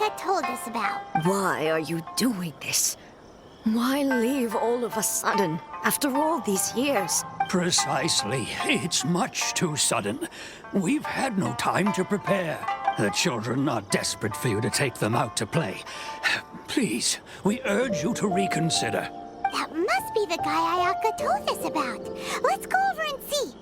Ayaka told us about. Why are you doing this? Why leave all of a sudden, after all these years? Precisely. It's much too sudden. We've had no time to prepare. The children are desperate for you to take them out to play. Please, we urge you to reconsider. That must be the guy Ayaka told us about. Let's go over and see.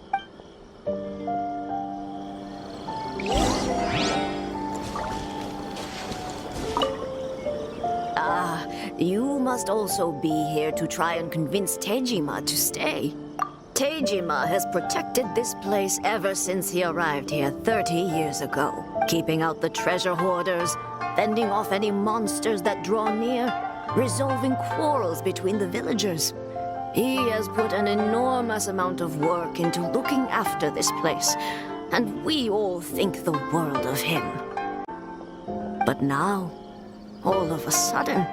You must also be here to try and convince Tejima to stay. Tejima has protected this place ever since he arrived here 30 years ago, keeping out the treasure hoarders, fending off any monsters that draw near, resolving quarrels between the villagers. He has put an enormous amount of work into looking after this place, and we all think the world of him. But now, all of a sudden,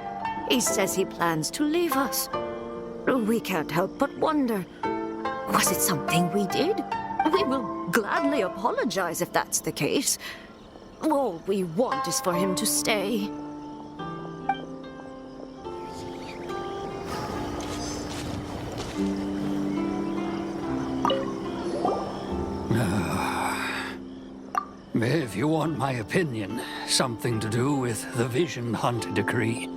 he says he plans to leave us. We can't help but wonder, was it something we did? We will gladly apologize if that's the case. All we want is for him to stay. If you want my opinion, something to do with the Vision Hunt decree.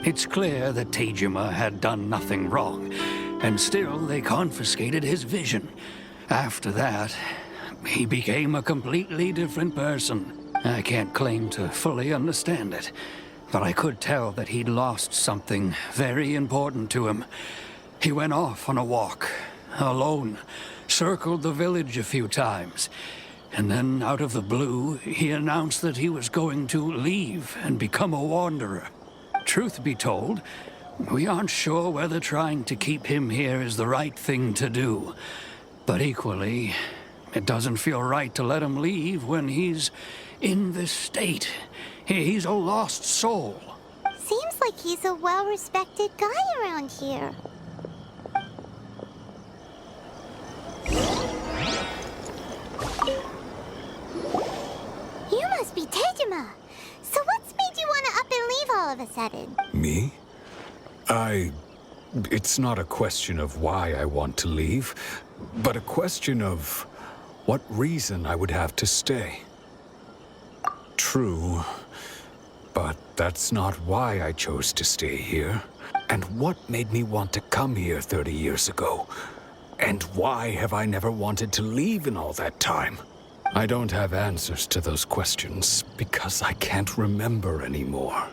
It's clear that Tejima had done nothing wrong, and still they confiscated his vision. After that, he became a completely different person. I can't claim to fully understand it, but I could tell that he'd lost something very important to him. He went off on a walk, alone, circled the village a few times, and then out of the blue, he announced that he was going to leave and become a wanderer. Truth be told, we aren't sure whether trying to keep him here is the right thing to do. But equally, it doesn't feel right to let him leave when he's in this state. He's a lost soul. Seems like he's a well-respected guy around here. You must be Tejima. So what's made you want to up and leave all of a sudden? Me? It's not a question of why I want to leave, but a question of what reason I would have to stay. True, but that's not why I chose to stay here. And what made me want to come here 30 years ago? And why have I never wanted to leave in all that time? I don't have answers to those questions because I can't remember anymore.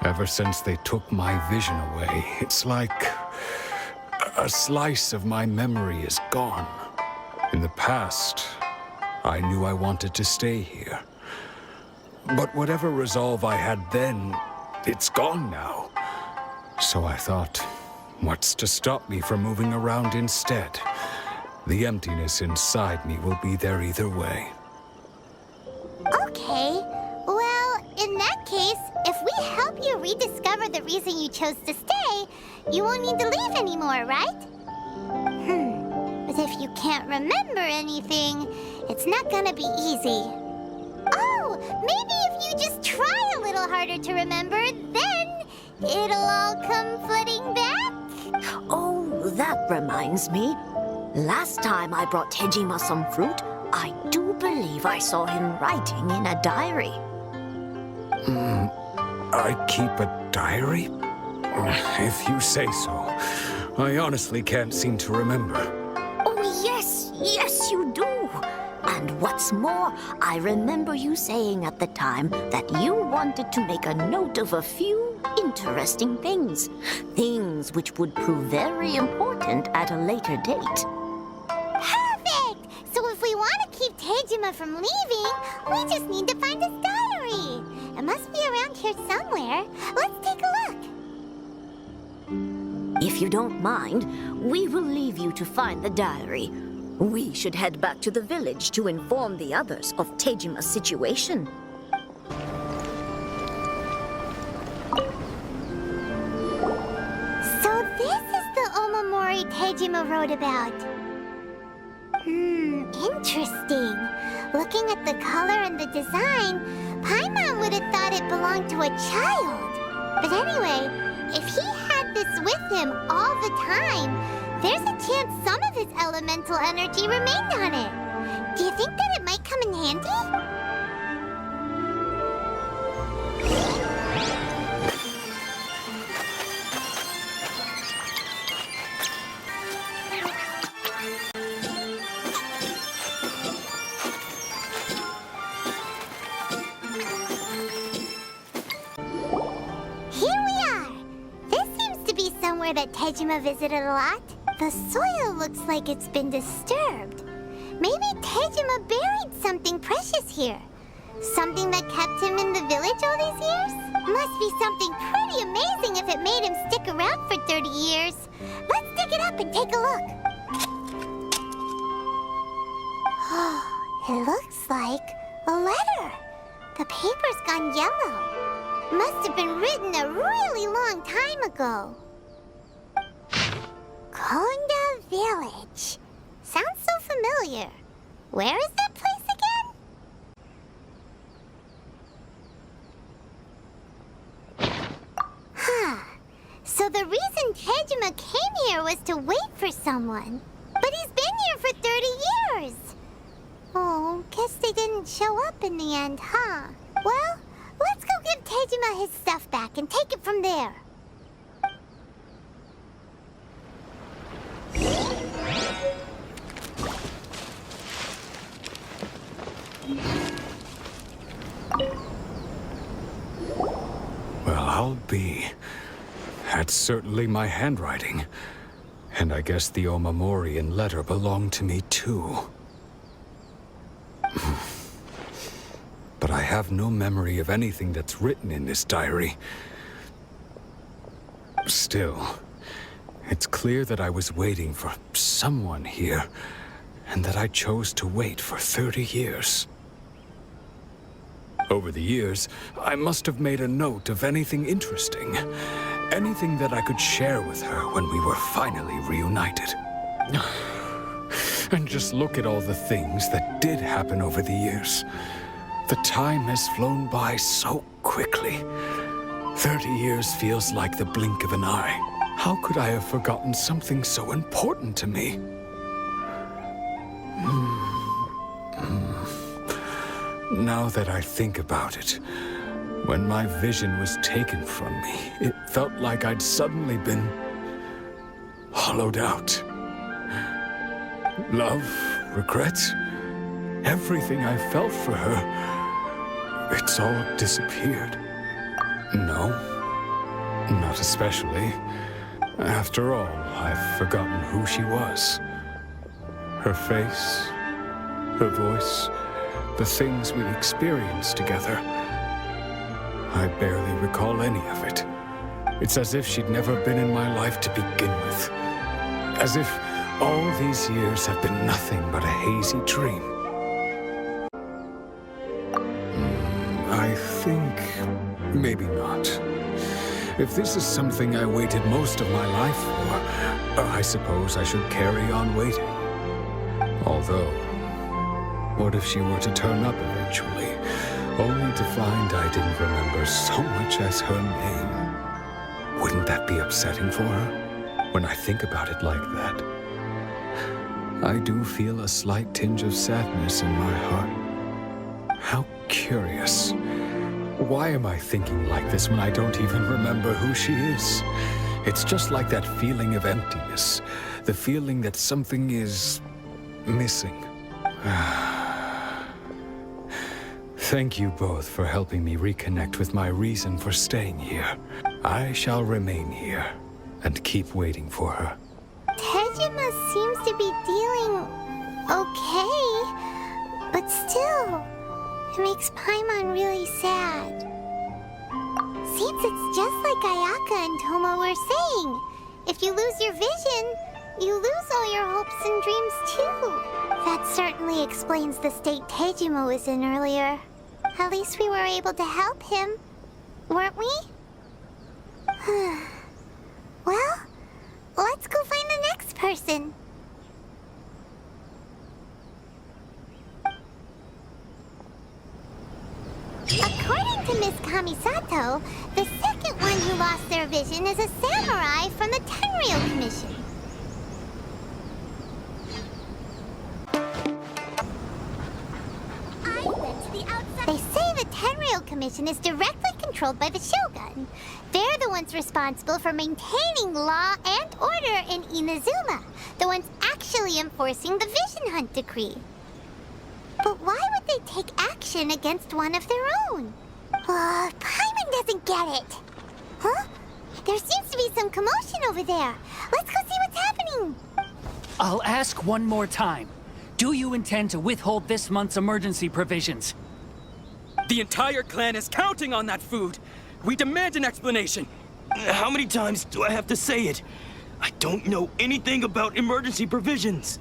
Ever since they took my vision away, it's like a slice of my memory is gone. In the past, I knew I wanted to stay here. But whatever resolve I had then, it's gone now. So I thought, what's to stop me from moving around instead? The emptiness inside me will be there either way. Okay. Well, in that case, if we help you rediscover the reason you chose to stay, you won't need to leave anymore, right? But if you can't remember anything, it's not gonna be easy. Oh, maybe if you just try a little harder to remember, then it'll all come flooding back? Oh, that reminds me. Last time I brought Tejima some fruit, I do believe I saw him writing in a diary. I keep a diary? If you say so. I honestly can't seem to remember. Oh, yes, you do. And what's more, I remember you saying at the time that you wanted to make a note of a few interesting things. Things which would prove very important at a later date. Perfect! So if we want to keep Tejima from leaving, we just need to find his diary. It must be around here somewhere. Let's take a look. If you don't mind, we will leave you to find the diary. We should head back to the village to inform the others of Tejima's situation. So this is the Omamori Tejima wrote about. Interesting. Looking at the color and the design, Paimon would have thought it belonged to a child. But anyway, if he had this with him all the time, there's a chance some of his elemental energy remained on it. Do you think that it might come in handy? That Tejima visited a lot. The soil looks like it's been disturbed. Maybe Tejima buried something precious here. Something that kept him in the village all these years? Must be something pretty amazing if it made him stick around for 30 years. Let's dig it up and take a look. Oh, it looks like a letter. The paper's gone yellow. Must have been written a really long time ago. Konda Village. Sounds so familiar. Where is that place again? Huh. So the reason Tejima came here was to wait for someone. But he's been here for 30 years. Oh, guess they didn't show up in the end, huh? Well, let's go give Tejima his stuff back and take it from there. Well, I'll be. That's certainly my handwriting. And I guess the Omamorian letter belonged to me too. But I have no memory of anything that's written in this diary. Still, it's clear that I was waiting for someone here, and that I chose to wait for 30 years. Over the years, I must have made a note of anything interesting. Anything that I could share with her when we were finally reunited. And just look at all the things that did happen over the years. The time has flown by so quickly. 30 years feels like the blink of an eye. How could I have forgotten something so important to me? Now that I think about it, when my vision was taken from me, it felt like I'd suddenly been hollowed out. Love, regret, everything I felt for her, it's all disappeared. No, not especially. After all, I've forgotten who she was. Her face, her voice, the things we experienced together. I barely recall any of it. It's as if she'd never been in my life to begin with. As if all these years have been nothing but a hazy dream. I think maybe not. If this is something I waited most of my life for, I suppose I should carry on waiting. Although, what if she were to turn up eventually, only to find I didn't remember so much as her name? Wouldn't that be upsetting for her? When I think about it like that, I do feel a slight tinge of sadness in my heart. How curious. Why am I thinking like this when I don't even remember who she is? It's just like that feeling of emptiness, the feeling that something is missing. Thank you both for helping me reconnect with my reason for staying here. I shall remain here and keep waiting for her. Tejima seems to be dealing okay, but still, it makes Paimon really sad. Seems it's just like Ayaka and Tomo were saying. If you lose your vision, you lose all your hopes and dreams too. That certainly explains the state Tejima was in earlier. At least we were able to help him, weren't we? Well, let's go find the next person. According to Miss Kamisato, the second one who lost their vision is a samurai from the Tenryou Commission. They say the Tenryou Commission is directly controlled by the Shogun. They're the ones responsible for maintaining law and order in Inazuma, the ones actually enforcing the Vision Hunt decree. But why would they take action against one of their own? Paimon doesn't get it. Huh? There seems to be some commotion over there. Let's go see what's happening. I'll ask one more time. Do you intend to withhold this month's emergency provisions? The entire clan is counting on that food! We demand an explanation! How many times do I have to say it? I don't know anything about emergency provisions.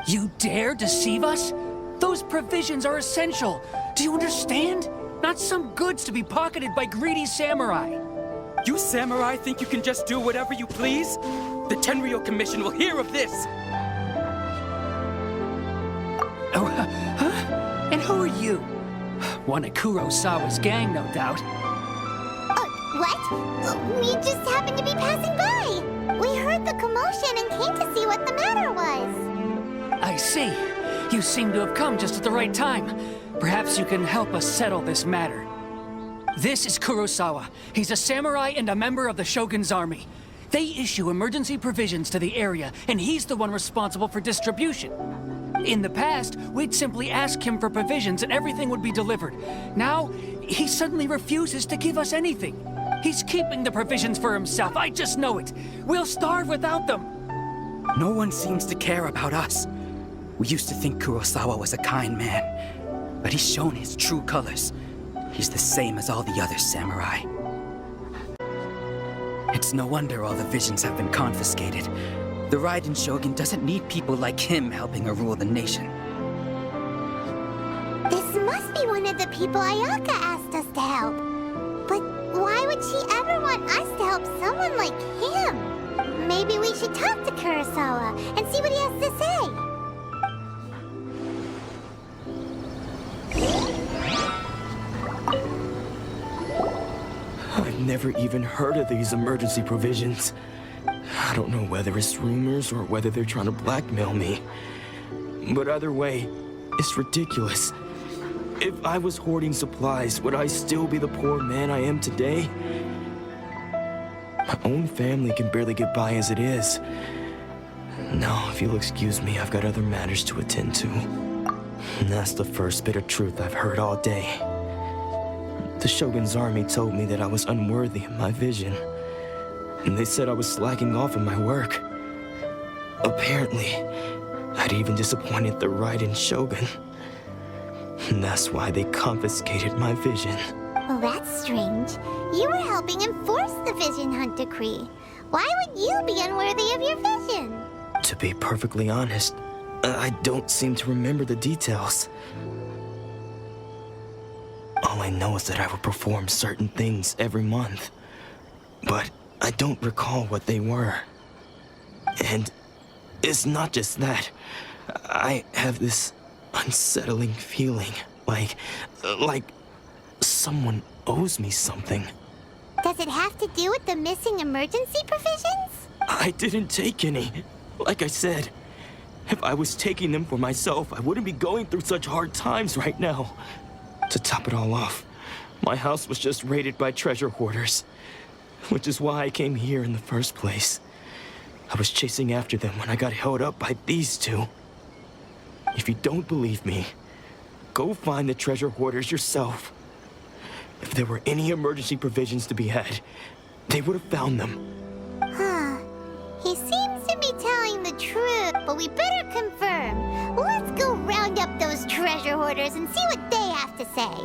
You dare deceive us? Those provisions are essential. Do you understand? Not some goods to be pocketed by greedy samurai. You samurai think you can just do whatever you please? The Tenryou Commission will hear of this! Oh, huh? And who are you? One of Kurosawa's gang, no doubt. What? We just happened to be passing by. We heard the commotion and came to see what the matter was. I see. You seem to have come just at the right time. Perhaps you can help us settle this matter. This is Kurosawa. He's a samurai and a member of the Shogun's army. They issue emergency provisions to the area, and he's the one responsible for distribution. In the past, we'd simply ask him for provisions and everything would be delivered. Now, he suddenly refuses to give us anything. He's keeping the provisions for himself, I just know it. We'll starve without them. No one seems to care about us. We used to think Kurosawa was a kind man, but he's shown his true colors. He's the same as all the other samurai. It's no wonder all the visions have been confiscated. The Raiden Shogun doesn't need people like him helping her rule the nation. This must be one of the people Ayaka asked us to help. But why would she ever want us to help someone like him? Maybe we should talk to Kurosawa and see what he has to say. I've never even heard of these emergency provisions. I don't know whether it's rumors or whether they're trying to blackmail me. But either way, it's ridiculous. If I was hoarding supplies, would I still be the poor man I am today? My own family can barely get by as it is. Now, if you'll excuse me, I've got other matters to attend to. And that's the first bit of truth I've heard all day. The Shogun's army told me that I was unworthy of my vision. And they said I was slacking off in my work. Apparently, I'd even disappointed the Raiden Shogun. And that's why they confiscated my vision. Well, that's strange. You were helping enforce the Vision Hunt decree. Why would you be unworthy of your vision? To be perfectly honest, I don't seem to remember the details. All I know is that I would perform certain things every month. But I don't recall what they were. And it's not just that. I have this unsettling feeling, like someone owes me something. Does it have to do with the missing emergency provisions? I didn't take any. Like I said, if I was taking them for myself, I wouldn't be going through such hard times right now. To top it all off, my house was just raided by treasure hoarders, which is why I came here in the first place. I was chasing after them when I got held up by these two. If you don't believe me, go find the treasure hoarders yourself. If there were any emergency provisions to be had, they would have found them. Huh. He seems to be telling the truth, but we better confirm. Let's go round up those treasure hoarders and see what they have to say.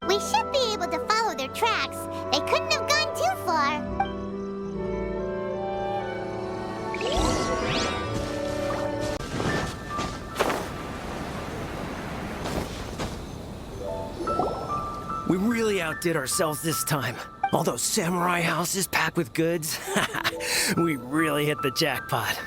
We should be able to follow their tracks. They couldn't have gone too far. We really outdid ourselves this time. All those samurai houses packed with goods. We really hit the jackpot.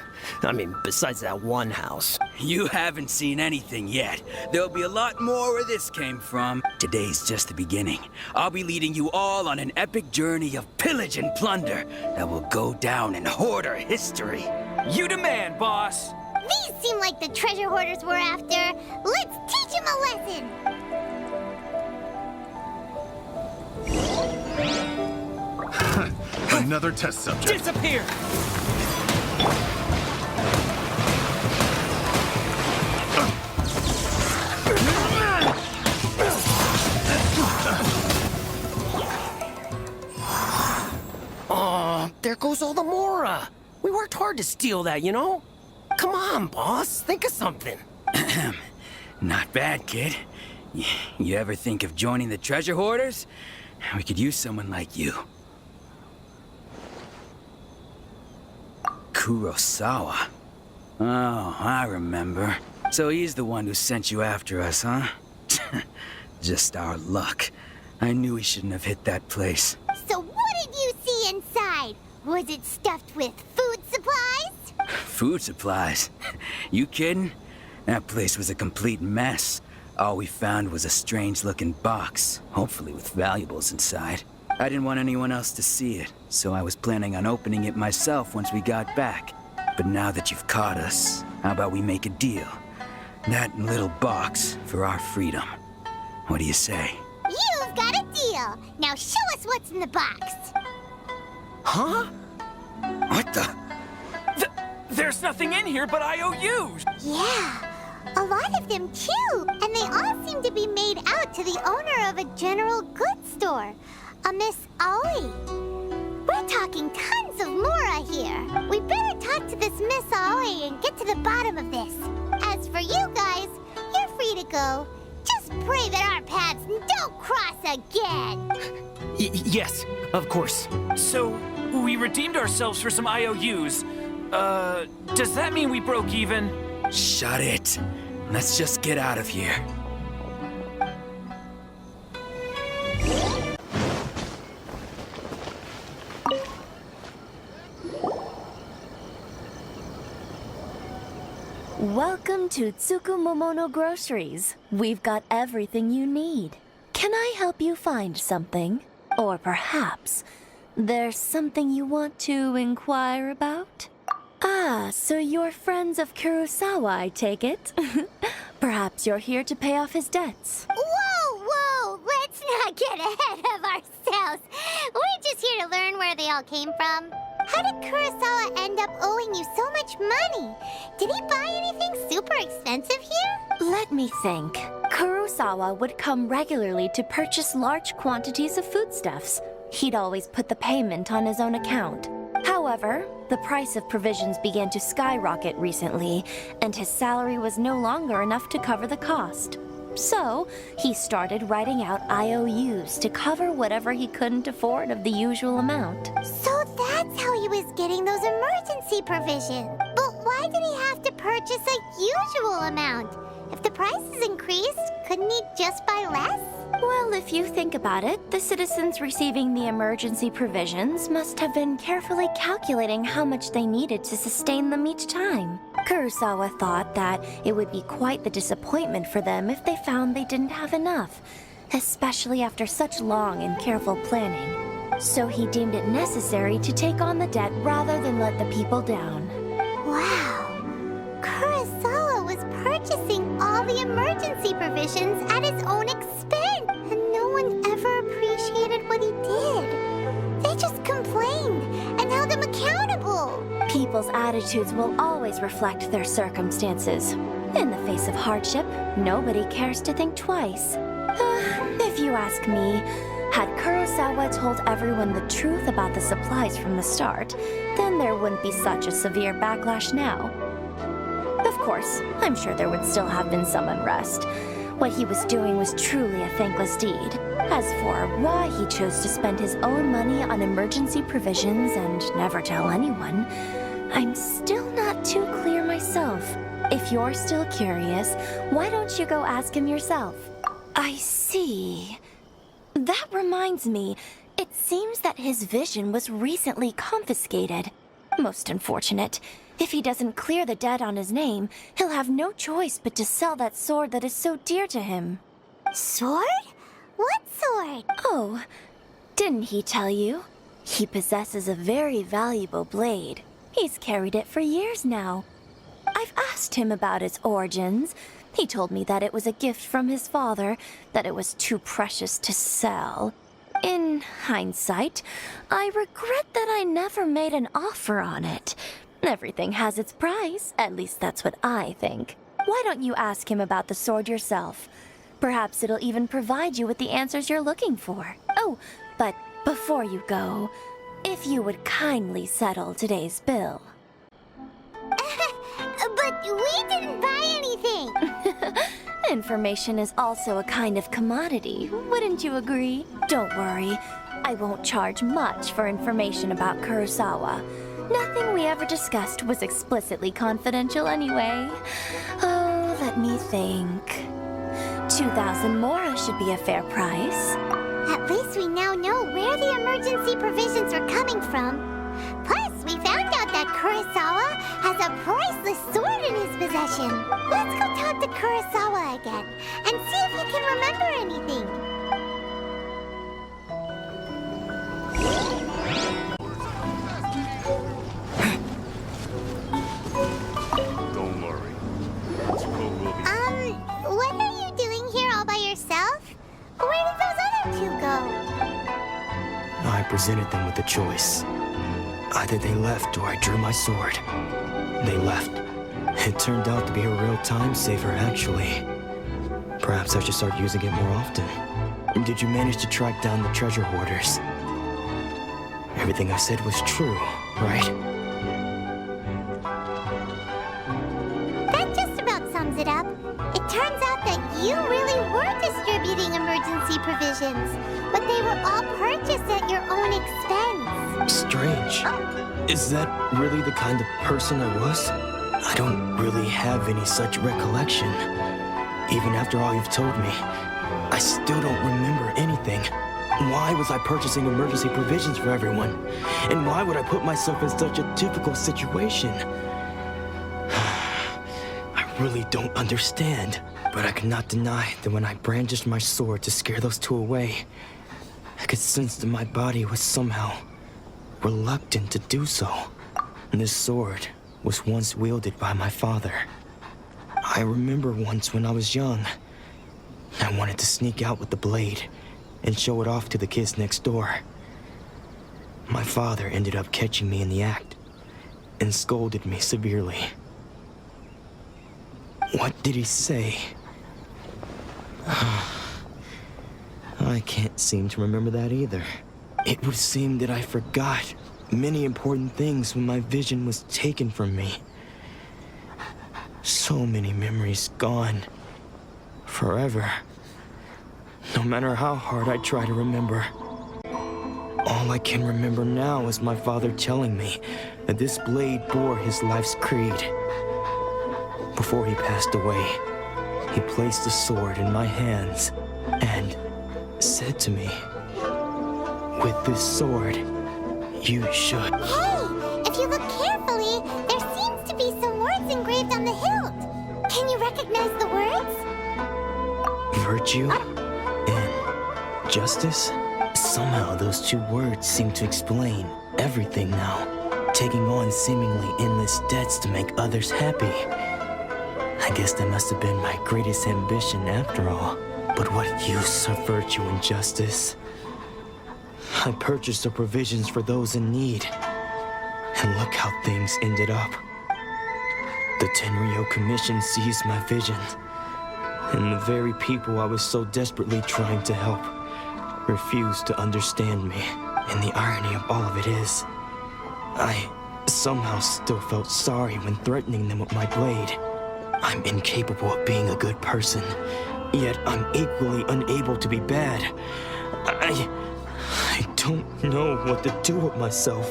I mean, besides that one house. You haven't seen anything yet. There'll be a lot more where this came from. Today's just the beginning. I'll be leading you all on an epic journey of pillage and plunder that will go down in hoarder history. You demand, boss. These seem like the treasure hoarders we're after. Let's teach them a lesson. Another test subject. Disappear! Aw, there goes all the Mora. We worked hard to steal that, you know? Come on, boss. Think of something. Not bad, kid. You ever think of joining the treasure hoarders? We could use someone like you. Kurosawa. Oh, I remember. So he's the one who sent you after us, huh? Just our luck. I knew we shouldn't have hit that place. So what did you see inside? Was it stuffed with food supplies? Food supplies? You kidding? That place was a complete mess. All we found was a strange-looking box, hopefully with valuables inside. I didn't want anyone else to see it, so I was planning on opening it myself once we got back. But now that you've caught us, how about we make a deal? That little box for our freedom. What do you say? You've got a deal. Now show us what's in the box. Huh? What the? There's nothing in here but IOUs! Yeah, a lot of them too. And they all seem to be made out to the owner of a general goods store, a Miss Aoi. We're talking tons of Mora here. We better talk to this Miss Aoi and get to the bottom of this. As for you guys, you're free to go. Just pray that our paths don't cross again. Yes, of course. So, we redeemed ourselves for some IOUs. Does that mean we broke even? Shut it. Let's just get out of here. Welcome to Tsukumomono Groceries. We've got everything you need. Can I help you find something? Or perhaps there's something you want to inquire about? Ah, so you're friends of Kurosawa, I take it? Perhaps you're here to pay off his debts. Whoa, whoa, let's not get ahead of ourselves. We're just here to learn where they all came from. How did Kurosawa end up owing you so much money? Did he buy anything super expensive here? Let me think. Kurosawa would come regularly to purchase large quantities of foodstuffs. He'd always put the payment on his own account. However, the price of provisions began to skyrocket recently, and his salary was no longer enough to cover the cost. So, he started writing out IOUs to cover whatever he couldn't afford of the usual amount. So that's how he was getting those emergency provisions. But why did he have to purchase a usual amount? If the prices increased, couldn't he just buy less? Well, if you think about it, the citizens receiving the emergency provisions must have been carefully calculating how much they needed to sustain them each time. Kurosawa thought that it would be quite the disappointment for them if they found they didn't have enough, especially after such long and careful planning. So he deemed it necessary to take on the debt rather than let the people down. Wow. Kurosawa was purchasing all the emergency provisions at his own expense, and no one ever appreciated what he did. They just complained and held him accountable. People's attitudes will always reflect their circumstances. In the face of hardship, nobody cares to think twice. If you ask me, had Kurosawa told everyone the truth about the supplies from the start, then there wouldn't be such a severe backlash now. Of course, I'm sure there would still have been some unrest. What he was doing was truly a thankless deed. As for why he chose to spend his own money on emergency provisions and never tell anyone, I'm still not too clear myself. If you're still curious, why don't you go ask him yourself? I see. That reminds me, it seems that his vision was recently confiscated. Most unfortunate. If he doesn't clear the debt on his name, he'll have no choice but to sell that sword that is so dear to him. Sword? What sword? Oh, didn't he tell you? He possesses a very valuable blade. He's carried it for years now. I've asked him about its origins. He told me that it was a gift from his father, that it was too precious to sell. In hindsight, I regret that I never made an offer on it. Everything has its price, at least that's what I think. Why don't you ask him about the sword yourself? Perhaps it'll even provide you with the answers you're looking for. Oh, but before you go, if you would kindly settle today's bill. But we didn't buy anything! Information is also a kind of commodity, wouldn't you agree? Don't worry, I won't charge much for information about Kurosawa. Nothing we ever discussed was explicitly confidential anyway. Oh, let me think. 2,000 mora should be a fair price. At least we now know where the emergency provisions are coming from. Plus, we found out that Kurosawa has a priceless sword in his possession. Let's go talk to Kurosawa again and see if he can remember anything. Don't worry. School will be... What are you doing here all by yourself? Where did those other two go? I presented them with a choice. Either they left or I drew my sword. They left. It turned out to be a real time saver, actually. Perhaps I should start using it more often. Did you manage to track down the treasure hoarders? Everything I said was true, right? That just about sums it up. It turns out that you really were distributing emergency provisions, but they were all purchased at your own expense. Strange. Is that really the kind of person I was? I don't really have any such recollection. Even after all you've told me, I still don't remember anything. Why was I purchasing emergency provisions for everyone? And why would I put myself in such a difficult situation? I really don't understand. But I cannot deny that when I brandished my sword to scare those two away, I could sense that my body was somehow reluctant to do so. And this sword was once wielded by my father. I remember once when I was young, I wanted to sneak out with the blade and show it off to the kids next door. My father ended up catching me in the act and scolded me severely. What did he say? I can't seem to remember that either. It would seem that I forgot many important things when my vision was taken from me. So many memories gone. Forever. No matter how hard I try to remember. All I can remember now is my father telling me that this blade bore his life's creed. Before he passed away, he placed the sword in my hands and said to me, "With this sword, you should..." Hey, if you look carefully, there seems to be some words engraved on the hilt. Can you recognize the words? Virtue and justice? Somehow those two words seem to explain everything now. Taking on seemingly endless debts to make others happy. I guess that must have been my greatest ambition after all. But what use of virtue and justice? I purchased the provisions for those in need. And look how things ended up. The Tenryo Commission seized my vision. And the very people I was so desperately trying to help refused to understand me. And the irony of all of it is, I somehow still felt sorry when threatening them with my blade. I'm incapable of being a good person, yet I'm equally unable to be bad. I don't know what to do with myself.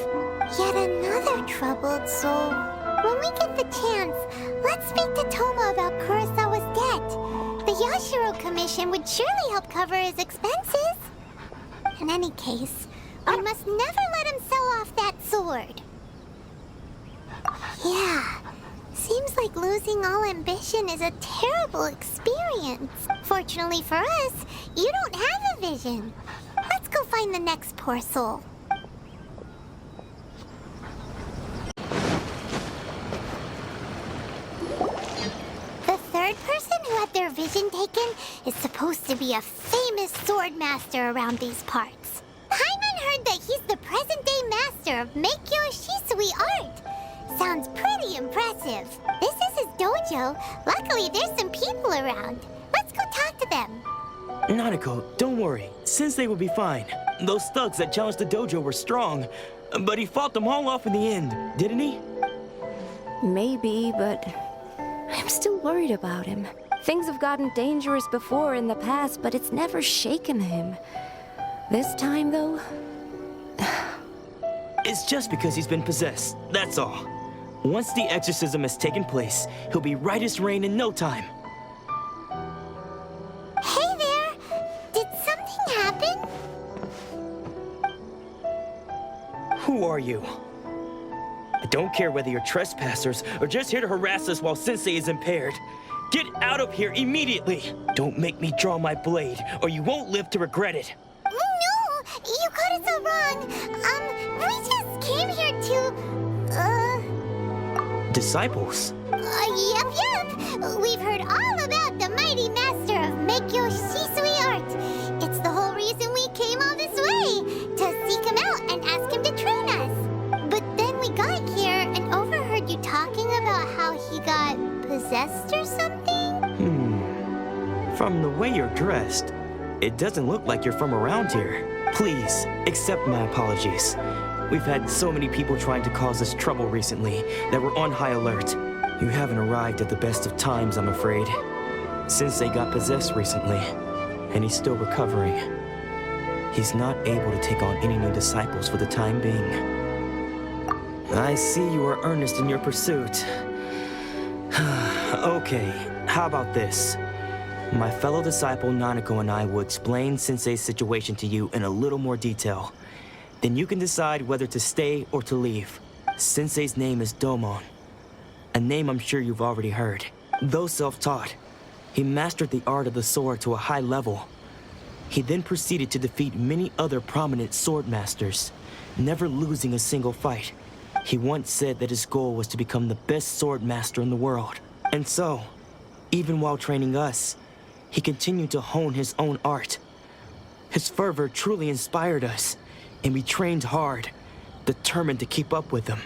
Yet another troubled soul. When we get the chance, let's speak to Toma about Kurosawa's debt. The Yashiro Commission would surely help cover his expenses. In any case, we must never let him sell off that sword. Yeah. Seems like losing all ambition is a terrible experience. Fortunately for us, you don't have a vision. Let's go find the next poor soul. The third person who had their vision taken is supposed to be a famous sword master around these parts. Paimon heard that he's the present-day master of Meikyo Shisui art. Sounds pretty impressive. This is his dojo. Luckily, there's some people around. Let's go talk to them. Nanako, don't worry. Sensei will be fine. Those thugs that challenged the dojo were strong, but he fought them all off in the end, didn't he? Maybe, but I'm still worried about him. Things have gotten dangerous before in the past, but it's never shaken him. This time, though... It's just because he's been possessed, that's all. Once the exorcism has taken place, he'll be right as rain in no time. Hey there! Did something happen? Who are you? I don't care whether you're trespassers or just here to harass us while Sensei is impaired. Get out of here immediately! Don't make me draw my blade, or you won't live to regret it. No! You got it so wrong! We just came here to... Disciples? Yep. We've heard all about the mighty master of Meikyo Shisui art. It's the whole reason we came all this way, to seek him out and ask him to train us. But then we got here and overheard you talking about how he got possessed or something? From the way you're dressed, it doesn't look like you're from around here. Please, accept my apologies. We've had so many people trying to cause us trouble recently that we're on high alert. You haven't arrived at the best of times, I'm afraid. Sensei got possessed recently, and he's still recovering. He's not able to take on any new disciples for the time being. I see you are earnest in your pursuit. Okay, how about this? My fellow disciple Nanako and I will explain Sensei's situation to you in a little more detail. Then you can decide whether to stay or to leave. Sensei's name is Domon, a name I'm sure you've already heard. Though self-taught, he mastered the art of the sword to a high level. He then proceeded to defeat many other prominent sword masters, never losing a single fight. He once said that his goal was to become the best sword master in the world. And so, even while training us, he continued to hone his own art. His fervor truly inspired us, and we trained hard, determined to keep up with him.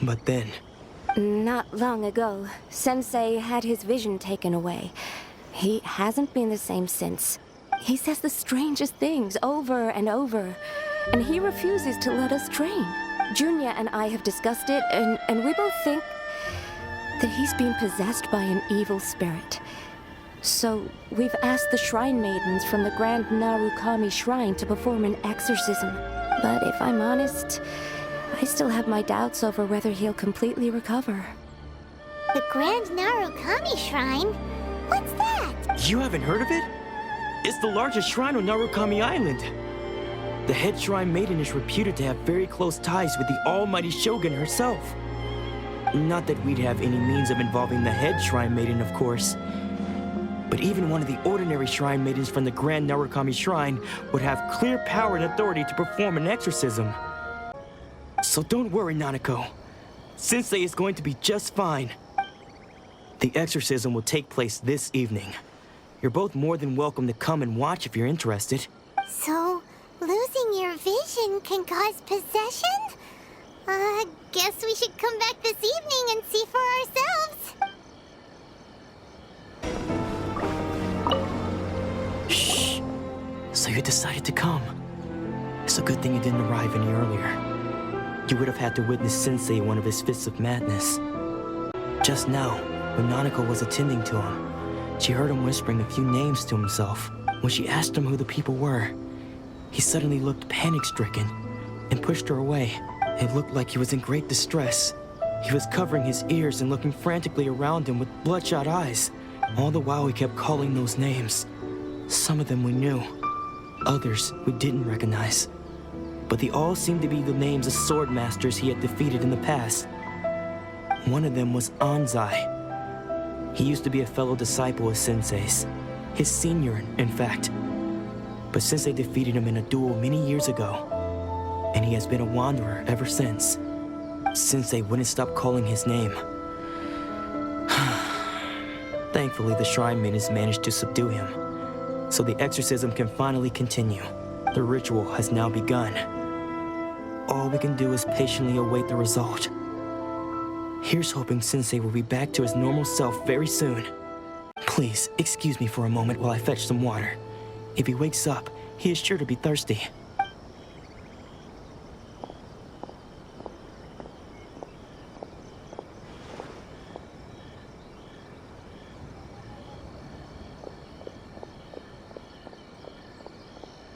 But then... Not long ago, Sensei had his vision taken away. He hasn't been the same since. He says the strangest things over and over, and he refuses to let us train. Junya and I have discussed it, and we both think that he's been possessed by an evil spirit. So, we've asked the shrine maidens from the Grand Narukami Shrine to perform an exorcism. But if I'm honest, I still have my doubts over whether he'll completely recover. The Grand Narukami Shrine? What's that? You haven't heard of it? It's the largest shrine on Narukami Island. The head shrine maiden is reputed to have very close ties with the almighty Shogun herself. Not that we'd have any means of involving the head shrine maiden, of course. But even one of the ordinary shrine maidens from the Grand Narukami Shrine would have clear power and authority to perform an exorcism. So don't worry, Nanako. Sensei is going to be just fine. The exorcism will take place this evening. You're both more than welcome to come and watch if you're interested. So, losing your vision can cause possession? Guess we should come back this evening and see for ourselves. Shh. So you decided to come. It's a good thing you didn't arrive any earlier. You would have had to witness Sensei one of his fits of madness. Just now, when Nanako was attending to him, she heard him whispering a few names to himself. When she asked him who the people were, he suddenly looked panic-stricken and pushed her away. It looked like he was in great distress. He was covering his ears and looking frantically around him with bloodshot eyes. All the while he kept calling those names. Some of them we knew, others we didn't recognize. but they all seemed to be the names of sword masters he had defeated in the past. One of them was Anzai. He used to be a fellow disciple of Sensei's, his senior, in fact. But Sensei defeated him in a duel many years ago, and he has been a wanderer ever since. Sensei wouldn't stop calling his name. Thankfully, the shrine maidens managed to subdue him, so the exorcism can finally continue. The ritual has now begun. All we can do is patiently await the result. Here's hoping Sensei will be back to his normal self very soon. Please, excuse me for a moment while I fetch some water. If he wakes up, he is sure to be thirsty.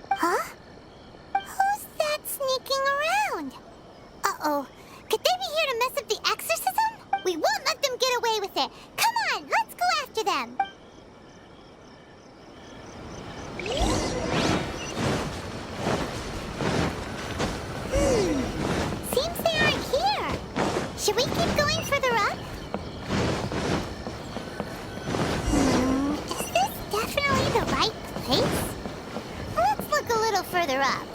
Huh? Who's that sneaking around? Uh-oh. Could they be here to mess up the exorcism? We won't let them get away with it. Come on, let's go after them. Seems they aren't here. Should we keep going further up? Is this definitely the right place? Let's look a little further up.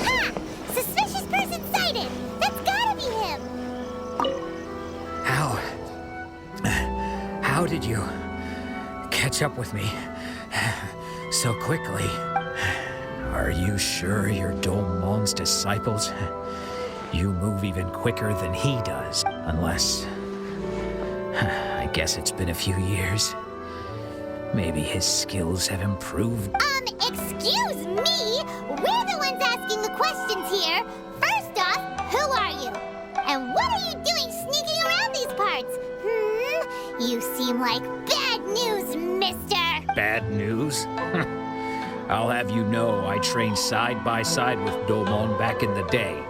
Ha! Suspicious person sighted! That's gotta be him! How did you catch up with me so quickly? Are you sure you're Dolmon's disciples? You move even quicker than he does, unless... I guess it's been a few years. Maybe his skills have improved. Excuse me? We're the ones asking the questions here. First off, who are you? And what are you doing sneaking around these parts? You seem like bad news, mister. Bad news? I'll have you know I trained side by side with Dolmon back in the day.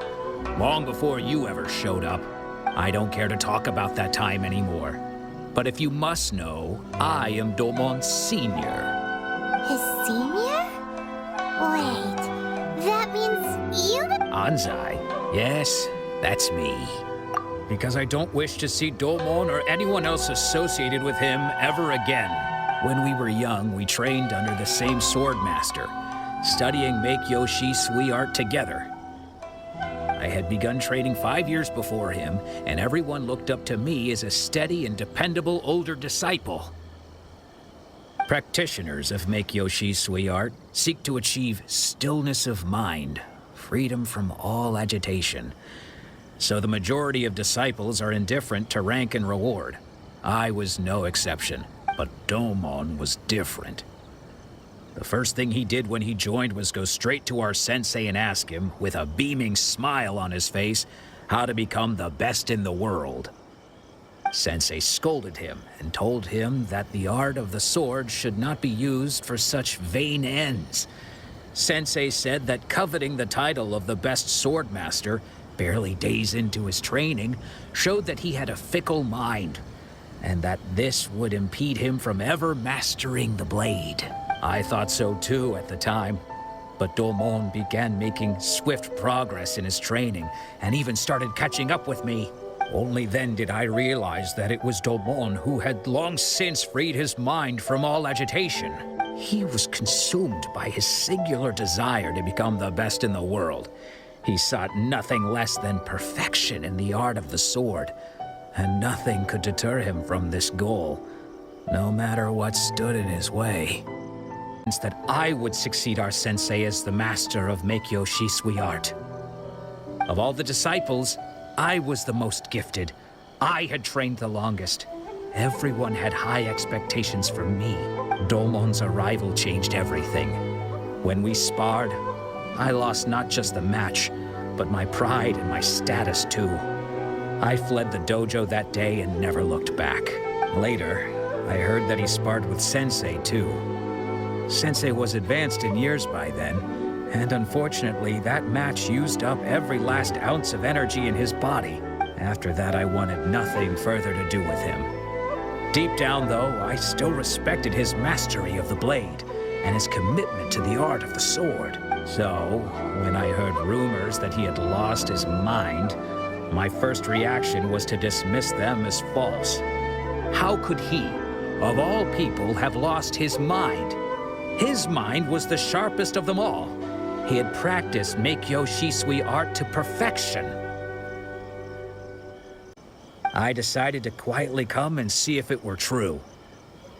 Long before you ever showed up. I don't care to talk about that time anymore. But if you must know, I am Dolmon's senior. His senior? Wait, that means you... Anzai? Yes, that's me. Because I don't wish to see Dolmon or anyone else associated with him ever again. When we were young, we trained under the same sword master, studying Make-Yoshi Sui art together. I had begun training 5 years before him, and everyone looked up to me as a steady and dependable older disciple. Practitioners of Make-Yoshi Sui art seek to achieve stillness of mind, freedom from all agitation. So the majority of disciples are indifferent to rank and reward. I was no exception, but Dolmon was different. The first thing he did when he joined was go straight to our sensei and ask him, with a beaming smile on his face, how to become the best in the world. Sensei scolded him and told him that the art of the sword should not be used for such vain ends. Sensei said that coveting the title of the best sword master, barely days into his training, showed that he had a fickle mind, and that this would impede him from ever mastering the blade. I thought so too at the time, but Dolmon began making swift progress in his training, and even started catching up with me. Only then did I realize that it was Dolmon who had long since freed his mind from all agitation. He was consumed by his singular desire to become the best in the world. He sought nothing less than perfection in the art of the sword, and nothing could deter him from this goal, no matter what stood in his way. That I would succeed our sensei as the master of Make-Yoshi Sui art. Of all the disciples, I was the most gifted. I had trained the longest. Everyone had high expectations for me. Dolmon's arrival changed everything. When we sparred, I lost not just the match, but my pride and my status too. I fled the dojo that day and never looked back. Later, I heard that he sparred with Sensei too. Sensei was advanced in years by then, and unfortunately that match used up every last ounce of energy in his body. After that, I wanted nothing further to do with him. Deep down though, I still respected his mastery of the blade, and his commitment to the art of the sword. So, when I heard rumors that he had lost his mind, my first reaction was to dismiss them as false. How could he, of all people, have lost his mind? His mind was the sharpest of them all. He had practiced Meikyo Shisui art to perfection. I decided to quietly come and see if it were true.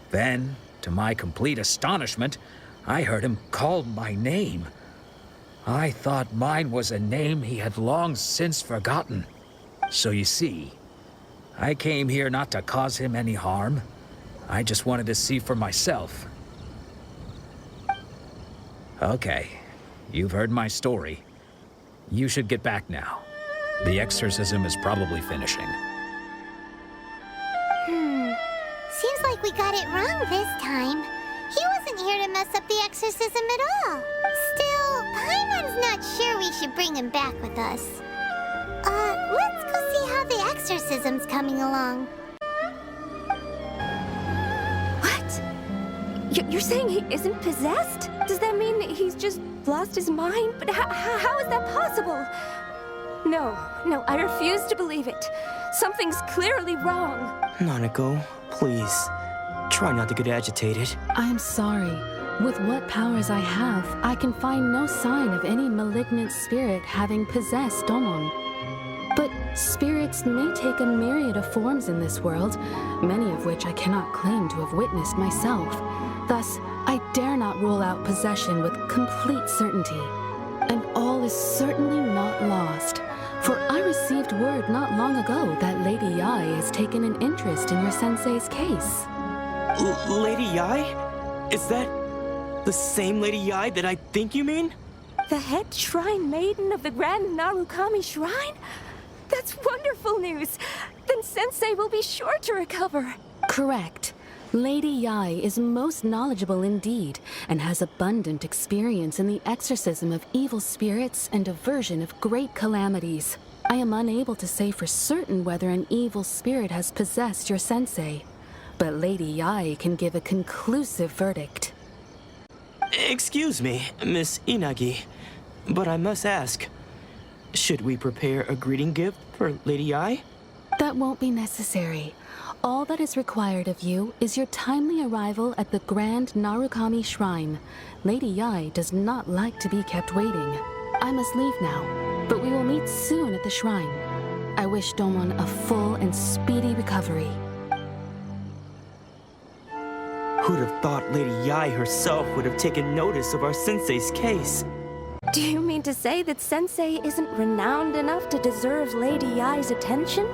Then, to my complete astonishment, I heard him call my name. I thought mine was a name he had long since forgotten. So you see, I came here not to cause him any harm. I just wanted to see for myself. Okay, you've heard my story. You should get back now. The exorcism is probably finishing. Seems like we got it wrong this time. He wasn't here to mess up the exorcism at all. Still, Paimon's not sure we should bring him back with us. Let's go see how the exorcism's coming along. What? You're saying he isn't possessed? Does that mean that he's just lost his mind? But how is that possible? No, I refuse to believe it. Something's clearly wrong. Nanako, please. Try not to get agitated. I'm sorry. With what powers I have, I can find no sign of any malignant spirit having possessed Domon. But spirits may take a myriad of forms in this world, many of which I cannot claim to have witnessed myself. Thus, I dare not rule out possession with complete certainty. And all is certainly not lost, for I received word not long ago that Lady Yai has taken an interest in your sensei's case. Lady Yai? Is that the same Lady Yai that I think you mean? The head shrine maiden of the Grand Narukami Shrine? That's wonderful news! Then Sensei will be sure to recover. Correct. Lady Yai is most knowledgeable indeed, and has abundant experience in the exorcism of evil spirits and aversion of great calamities. I am unable to say for certain whether an evil spirit has possessed your sensei, but Lady Yai can give a conclusive verdict. Excuse me, Miss Inagi, but I must ask, should we prepare a greeting gift for Lady Yai? That won't be necessary. All that is required of you is your timely arrival at the Grand Narukami Shrine. Lady Yai does not like to be kept waiting. I must leave now, but we will meet soon at the shrine. I wish Domon a full and speedy recovery. Who'd have thought Lady Yai herself would have taken notice of our sensei's case? Do you mean to say that Sensei isn't renowned enough to deserve Lady Yai's attention?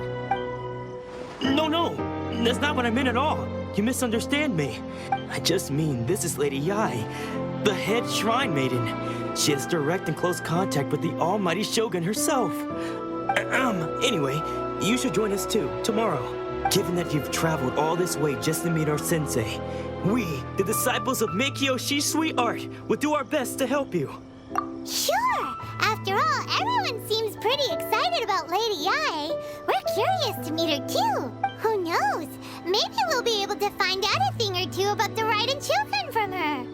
No, that's not what I meant at all. You misunderstand me. I just mean this is Lady Yai, the head shrine maiden. She has direct and close contact with the almighty Shogun herself. Anyway, you should join us too, tomorrow. Given that you've traveled all this way just to meet our sensei, we, the disciples of Meikyo Shisui art, will do our best to help you. Sure! After all, everyone seems pretty excited about Lady Yai. We're curious to meet her too. Who knows? Maybe we'll be able to find out a thing or two about the Raiden children from her.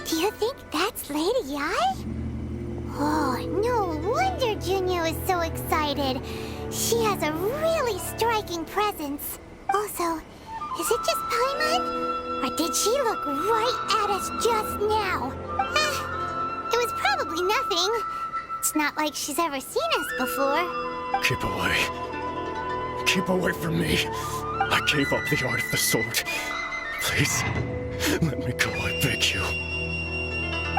Do you think that's Lady Yai? Oh, no wonder Junya was so excited. She has a really striking presence. Also, is it just Paimon? Or did she look right at us just now? It was probably nothing. It's not like she's ever seen us before. Keep away. Keep away from me. I gave up the art of the sword. Please, let me go, I beg you.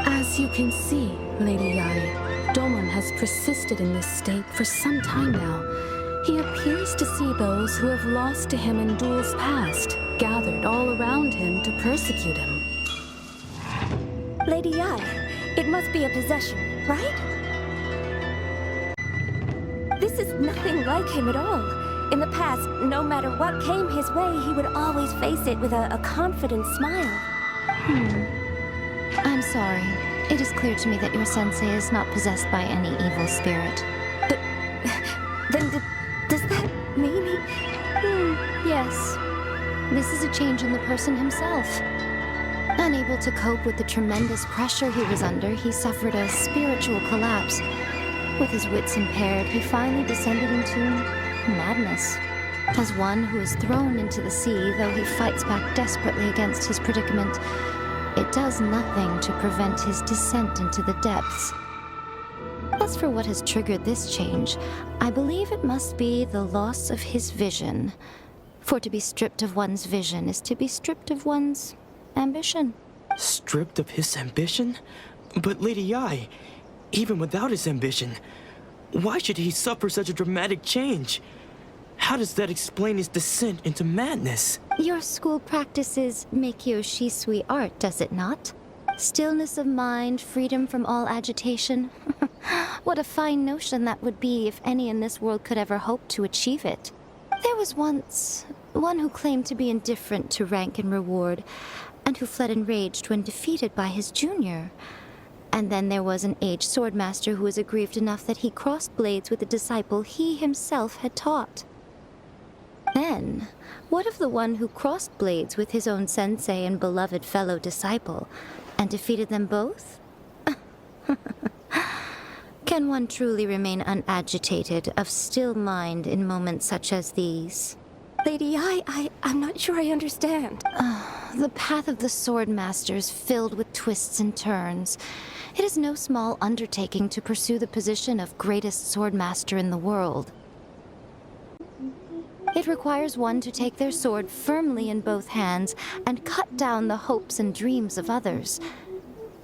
As you can see, Lady Yai, Domon has persisted in this state for some time now. He appears to see those who have lost to him in duels past, gathered all around him to persecute him. Lady Yai, it must be a possession, right? This This is nothing like him at all. In the past, no matter what came his way, he would always face it with a confident smile. I'm sorry. It is clear to me that your sensei is not possessed by any evil spirit. But then does that mean he... Yes. This is a change in the person himself. Unable to cope with the tremendous pressure he was under, he suffered a spiritual collapse. With his wits impaired, he finally descended into madness. As one who is thrown into the sea, though he fights back desperately against his predicament, it does nothing to prevent his descent into the depths. As for what has triggered this change, I believe it must be the loss of his vision. For to be stripped of one's vision is to be stripped of one's ambition. Stripped of his ambition? But Lady Yi, even without his ambition, why should he suffer such a dramatic change? How does that explain his descent into madness? Your school practices Meikyo Shisui art, does it not? Stillness of mind, freedom from all agitation. What a fine notion that would be if any in this world could ever hope to achieve it. There was once one who claimed to be indifferent to rank and reward, and who fled enraged when defeated by his junior. And then there was an aged swordmaster who was aggrieved enough that he crossed blades with a disciple he himself had taught. Then, what of the one who crossed blades with his own sensei and beloved fellow disciple, and defeated them both? Can one truly remain unagitated, of still mind in moments such as these? Lady Yi, I'm not sure I understand. The path of the swordmaster is filled with twists and turns. It is no small undertaking to pursue the position of greatest swordmaster in the world. It requires one to take their sword firmly in both hands and cut down the hopes and dreams of others,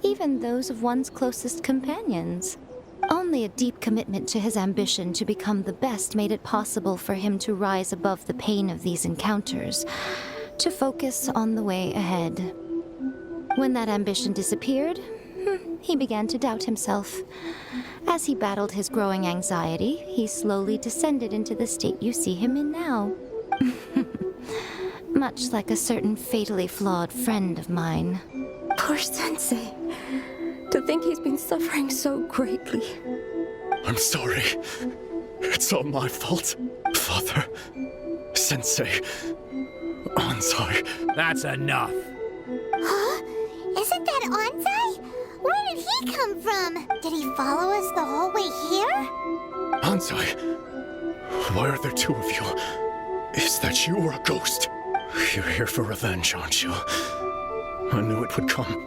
even those of one's closest companions. Only a deep commitment to his ambition to become the best made it possible for him to rise above the pain of these encounters, to focus on the way ahead. When that ambition disappeared, he began to doubt himself. As he battled his growing anxiety, he slowly descended into the state you see him in now. Much like a certain fatally flawed friend of mine. Poor Sensei. To think he's been suffering so greatly. I'm sorry. It's all my fault. Father, Sensei, Ansai. That's enough. Huh? Isn't that Ansai? Where did he come from? Did he follow us the whole way here? Ansai, why are there two of you? Is that you or a ghost? You're here for revenge, aren't you? I knew it would come.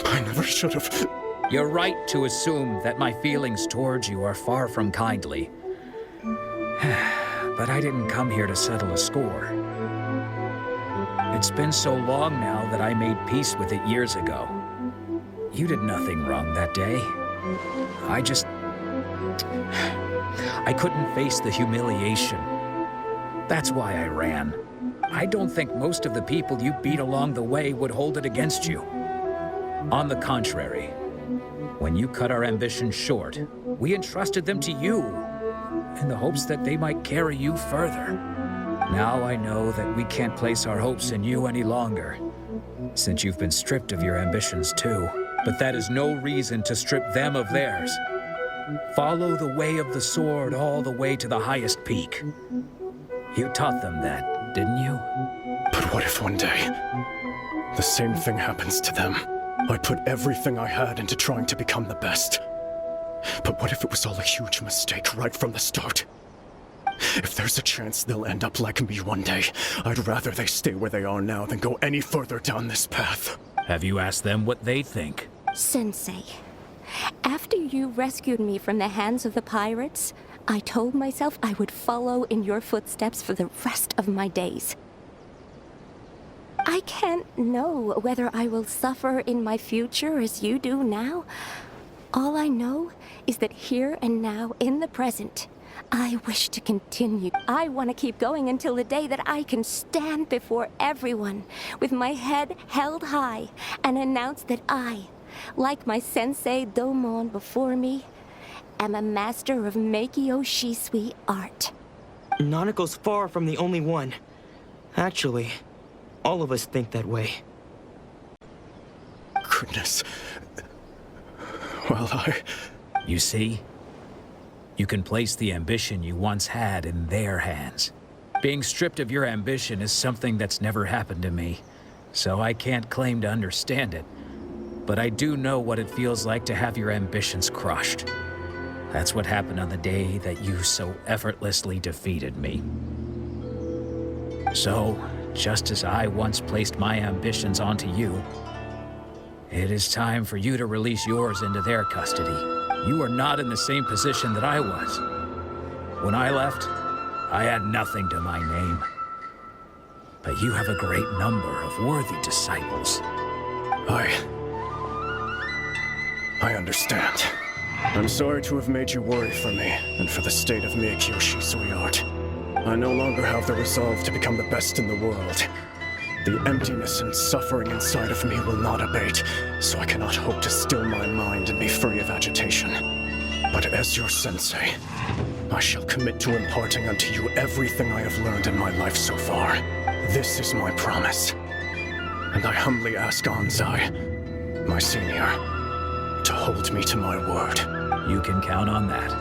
I never should have. You're right to assume that my feelings towards you are far from kindly. But I didn't come here to settle a score. It's been so long now that I made peace with it years ago. You did nothing wrong that day. I couldn't face the humiliation. That's why I ran. I don't think most of the people you beat along the way would hold it against you. On the contrary, when you cut our ambitions short, we entrusted them to you in the hopes that they might carry you further. Now I know that we can't place our hopes in you any longer, since you've been stripped of your ambitions too. But that is no reason to strip them of theirs. Follow the way of the sword all the way to the highest peak. You taught them that, didn't you? But what if one day, the same thing happens to them? I put everything I had into trying to become the best. But what if it was all a huge mistake right from the start? If there's a chance they'll end up like me one day, I'd rather they stay where they are now than go any further down this path. Have you asked them what they think? Sensei, after you rescued me from the hands of the pirates, I told myself I would follow in your footsteps for the rest of my days. I can't know whether I will suffer in my future as you do now. All I know is that here and now, in the present, I wish to continue. I want to keep going until the day that I can stand before everyone with my head held high and announce that I, like my sensei Domon before me, am a master of Meikyo Shisui art. Nanako's far from the only one. Actually, all of us think that way. Goodness. Well, You see? You can place the ambition you once had in their hands. Being stripped of your ambition is something that's never happened to me, so I can't claim to understand it. But I do know what it feels like to have your ambitions crushed. That's what happened on the day that you so effortlessly defeated me. So, just as I once placed my ambitions onto you, it is time for you to release yours into their custody. You are not in the same position that I was. When I left, I had nothing to my name. But you have a great number of worthy disciples. I understand. I'm sorry to have made you worry for me, and for the state of Meikyo Shisui art. I no longer have the resolve to become the best in the world. The emptiness and suffering inside of me will not abate, so I cannot hope to still my mind and be free of agitation. But as your sensei, I shall commit to imparting unto you everything I have learned in my life so far. This is my promise. And I humbly ask Anzai, my senior, to hold me to my word. You can count on that.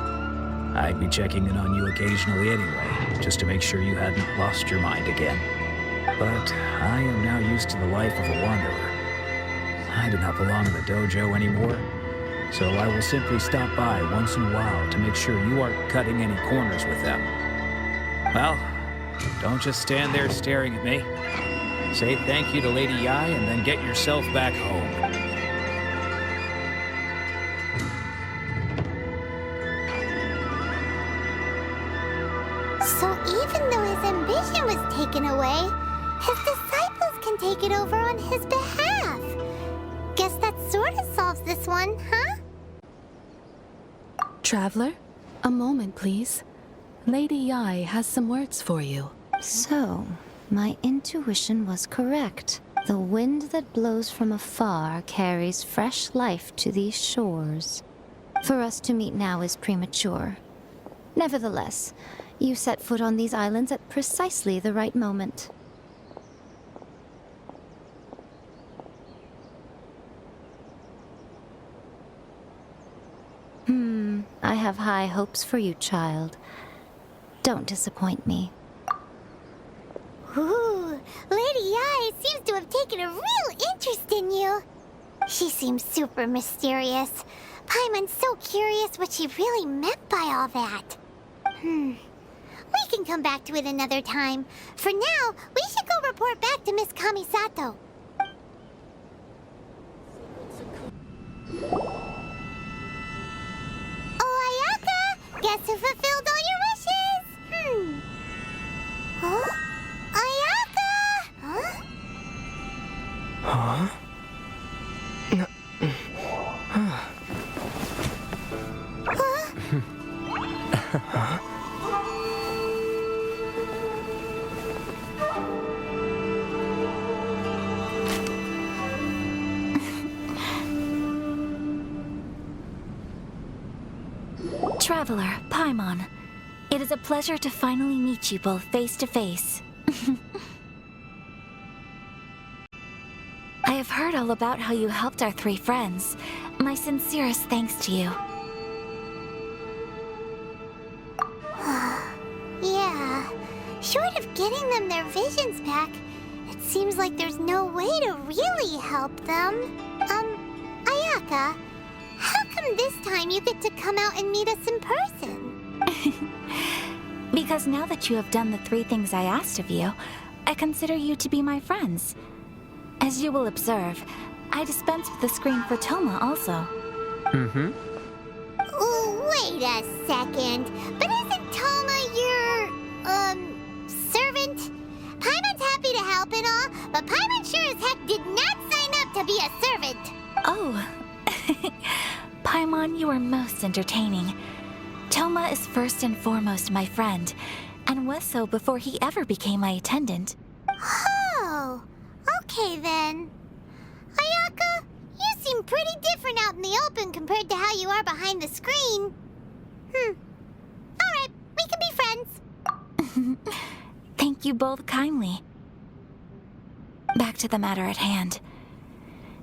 I'd be checking in on you occasionally anyway, just to make sure you hadn't lost your mind again. But I am now used to the life of a wanderer. I do not belong in the dojo anymore, so I will simply stop by once in a while to make sure you aren't cutting any corners with them. Well, don't just stand there staring at me. Say thank you to Lady Yai and then get yourself back home. So even though his ambition was taken away, his disciples can take it over on his behalf. Guess that sort of solves this one, huh? Traveler, a moment, please. Lady Yai has some words for you. So, my intuition was correct. The wind that blows from afar carries fresh life to these shores. For us to meet now is premature. Nevertheless, you set foot on these islands at precisely the right moment. I have high hopes for you, child. Don't disappoint me. Ooh, Lady Yai seems to have taken a real interest in you. She seems super mysterious. Paimon's so curious what she really meant by all that. We can come back to it another time. For now, we should go report back to Miss Kamisato. Oh, Ayaka! Guess who fulfilled all your wishes? Huh? Ayaka! Huh? Huh? Traveler, Paimon, it is a pleasure to finally meet you both face to face. I have heard all about how you helped our three friends. My sincerest thanks to you. Yeah, short of getting them their visions back, it seems like there's no way to really help them. Ayaka, how come this time you get to come out and meet us in person? Because now that you have done the three things I asked of you, I consider you to be my friends. As you will observe, I dispense with the screen for Toma also. Oh, wait a second. But isn't Toma your, servant? Paimon's happy to help and all, but Paimon sure as heck did not sign up to be a servant. Oh. Paimon, you are most entertaining. Toma is first and foremost my friend, and was so before he ever became my attendant. Oh, okay then. Ayaka, you seem pretty different out in the open compared to how you are behind the screen. Alright, we can be friends. Thank you both kindly. Back to the matter at hand.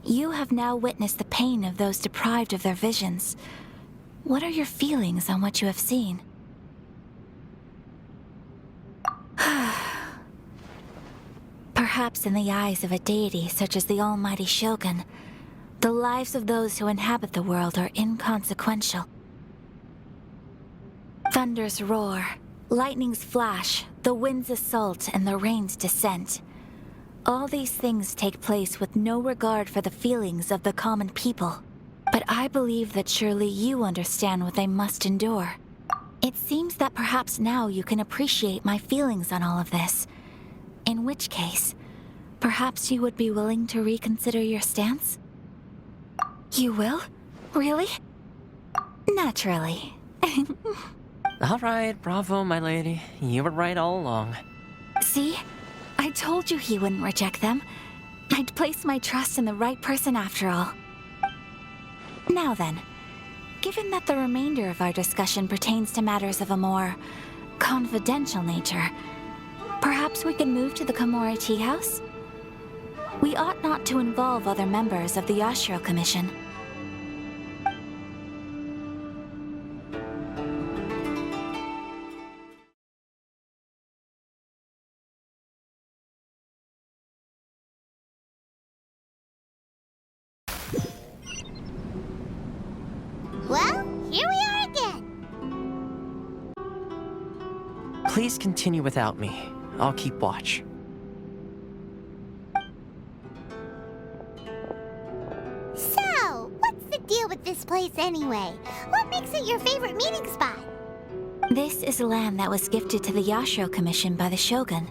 You have now witnessed the pain of those deprived of their visions. What are your feelings on what you have seen? Perhaps in the eyes of a deity such as the almighty Shogun, the lives of those who inhabit the world are inconsequential. Thunders roar, lightnings flash, the winds assault, and the rains descend. All these things take place with no regard for the feelings of the common people. But I believe that surely you understand what they must endure. It seems that perhaps now you can appreciate my feelings on all of this. In which case, perhaps you would be willing to reconsider your stance? You will? Really? Naturally. All right, bravo, my lady. You were right all along. See? I told you he wouldn't reject them. I'd placed my trust in the right person after all. Now then, given that the remainder of our discussion pertains to matters of a more confidential nature, perhaps we can move to the Komori Tea House? We ought not to involve other members of the Yashiro Commission. Well, here we are again. Please continue without me. I'll keep watch. So, what's the deal with this place anyway? What makes it your favorite meeting spot? This is land that was gifted to the Yashiro Commission by the Shogun.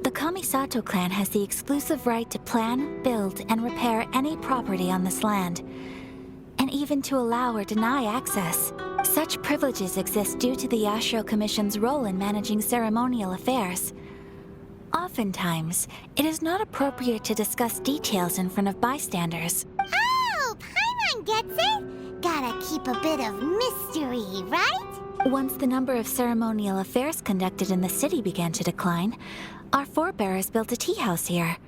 The Kamisato clan has the exclusive right to plan, build, and repair any property on this land, and even to allow or deny access. Such privileges exist due to the Yashiro Commission's role in managing ceremonial affairs. Oftentimes, it is not appropriate to discuss details in front of bystanders. Oh, Paimon gets it. Gotta keep a bit of mystery, right? Once the number of ceremonial affairs conducted in the city began to decline, our forebears built a tea house here.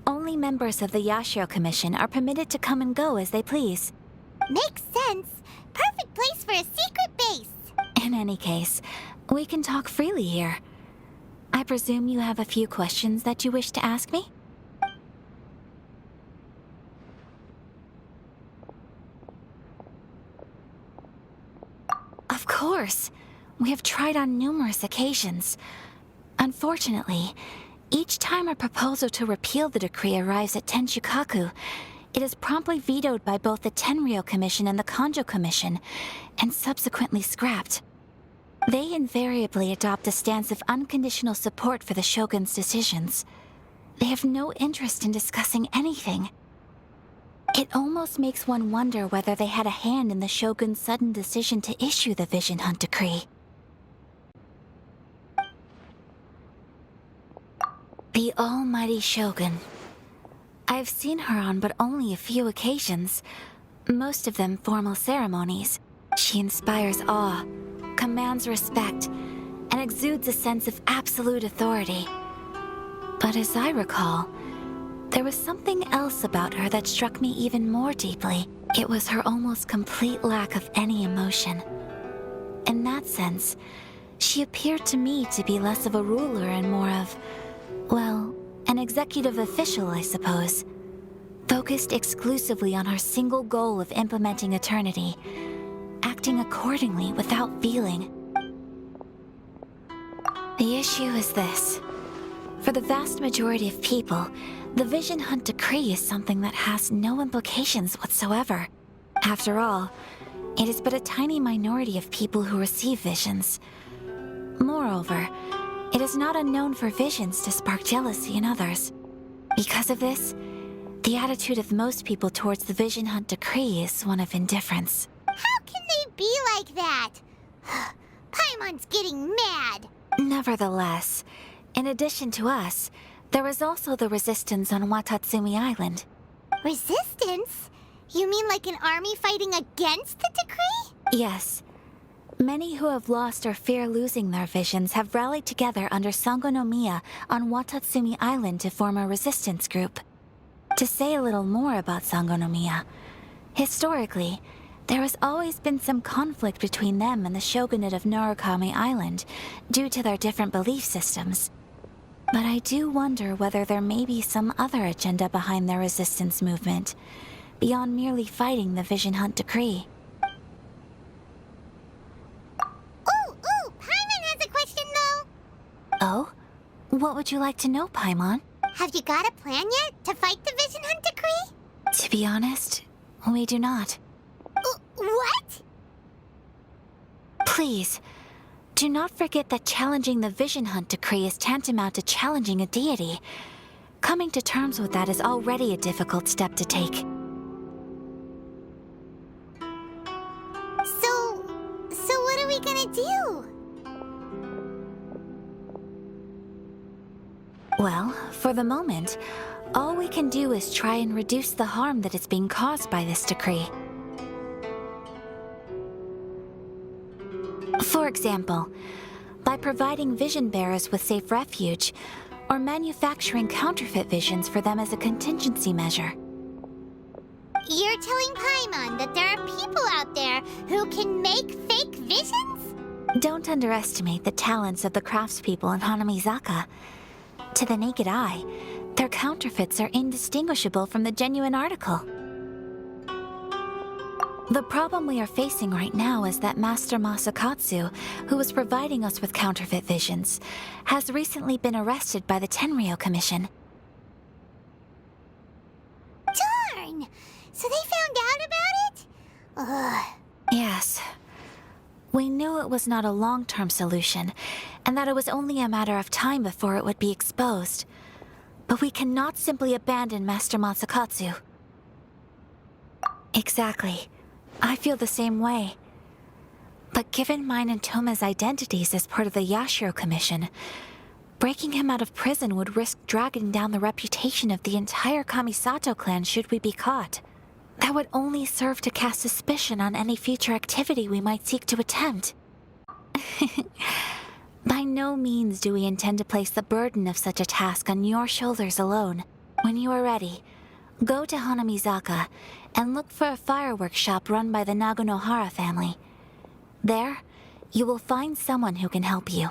Only members of the Yashiro Commission are permitted to come and go as they please. Makes sense. Perfect place for a secret base. In any case, we can talk freely here. I presume you have a few questions that you wish to ask me? Of course. We have tried on numerous occasions. Unfortunately, each time a proposal to repeal the decree arrives at Tenshukaku, it is promptly vetoed by both the Tenryou Commission and the Kanjo Commission, and subsequently scrapped. They invariably adopt a stance of unconditional support for the Shogun's decisions. They have no interest in discussing anything. It almost makes one wonder whether they had a hand in the Shogun's sudden decision to issue the Vision Hunt Decree. The almighty Shogun. I've seen her on but only a few occasions, most of them formal ceremonies. She inspires awe, commands respect, and exudes a sense of absolute authority. But as I recall, there was something else about her that struck me even more deeply. It was her almost complete lack of any emotion. In that sense, she appeared to me to be less of a ruler and more of, well, an executive official, I suppose. Focused exclusively on her single goal of implementing eternity, acting accordingly without feeling. The issue is this. For the vast majority of people, the Vision Hunt Decree is something that has no implications whatsoever. After all, it is but a tiny minority of people who receive visions. Moreover, it is not unknown for visions to spark jealousy in others. Because of this, the attitude of most people towards the Vision Hunt Decree is one of indifference. How can they be like that? Paimon's getting mad. Nevertheless, in addition to us, there is also the resistance on Watatsumi Island. Resistance? You mean like an army fighting against the decree? Yes, Many who have lost or fear losing their visions have rallied together under Sangonomiya on Watatsumi Island to form a resistance group. To say a little more about Sangonomiya, historically, there has always been some conflict between them and the shogunate of Narukami Island due to their different belief systems. But I do wonder whether there may be some other agenda behind their resistance movement, beyond merely fighting the Vision Hunt decree. Ooh, Paimon has a question though. Oh? What would you like to know, Paimon? Have you got a plan yet to fight the Vision Hunt decree? To be honest, we do not. What? Please, do not forget that challenging the Vision Hunt decree is tantamount to challenging a deity. Coming to terms with that is already a difficult step to take. So what are we gonna do? Well, for the moment, all we can do is try and reduce the harm that is being caused by this decree. For example, by providing vision bearers with safe refuge, or manufacturing counterfeit visions for them as a contingency measure. You're telling Paimon that there are people out there who can make fake visions? Don't underestimate the talents of the craftspeople in Hanamizaka. To the naked eye, their counterfeits are indistinguishable from the genuine article. The problem we are facing right now is that Master Masakatsu, who was providing us with counterfeit visions, has recently been arrested by the Tenryou Commission. Darn! So they found out about it? Ugh. Yes. We knew it was not a long-term solution, and that it was only a matter of time before it would be exposed. But we cannot simply abandon Master Masakatsu. Exactly. I feel the same way. But given mine and Toma's identities as part of the Yashiro Commission, breaking him out of prison would risk dragging down the reputation of the entire Kamisato clan should we be caught. That would only serve to cast suspicion on any future activity we might seek to attempt. By no means do we intend to place the burden of such a task on your shoulders alone. When you are ready, go to Hanamizaka and look for a fireworks shop run by the Naganohara family. There, you will find someone who can help you.